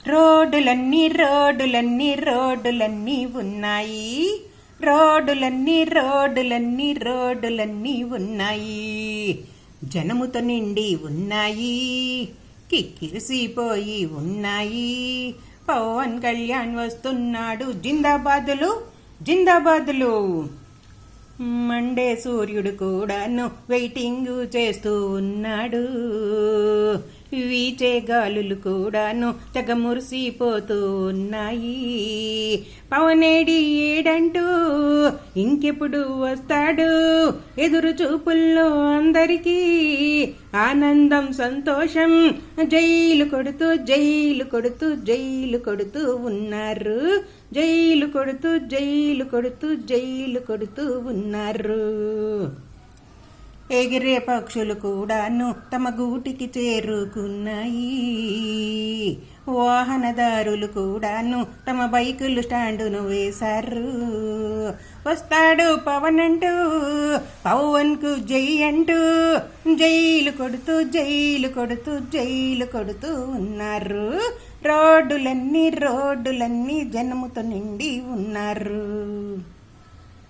రోడ్డులన్నీ రోడ్డులన్నీ రోడ్డులన్నీ ఉన్నాయి. రోడ్డులన్నీ రోడ్డులన్నీ రోడ్డులన్నీ ఉన్నాయి. జనముతో నిండి ఉన్నాయి. కిక్కిరిసిపోయి ఉన్నాయి. పవన్ కళ్యాణ్ వస్తున్నాడు. జిందాబాదులు జిందాబాదులు. మండే సూర్యుడు కూడాను వెయిటింగ్ చేస్తూ ఉన్నాడు. వీచే గాలులు కూడాను తెగ మురిసిపోతూ ఉన్నాయి. పవనేడి ఏడంటూ ఇంకెప్పుడు వస్తాడు? ఎదురు చూపుల్లో అందరికీ ఆనందం సంతోషం. జైలు కొడుతూ జైలు కొడుతూ జైలు కొడుతూ ఉన్నారు. జైలు కొడుతూ జైలు కొడుతూ జైలు కొడుతూ ఉన్నారు. ఎగిరే పక్షులు కూడాను తమ గూటికి చేరుకున్నాయి. వాహనదారులు కూడాను తమ బైకులు స్టాండును వేశారు. వస్తాడు పవన్ అంటూ పవన్ కు జై అంటూ జైలు కొడుతూ జైలు కొడుతూ జైలు కొడుతూ ఉన్నారు. రోడ్డులన్నీ రోడ్డులన్నీ జనముతో నిండి ఉన్నారు.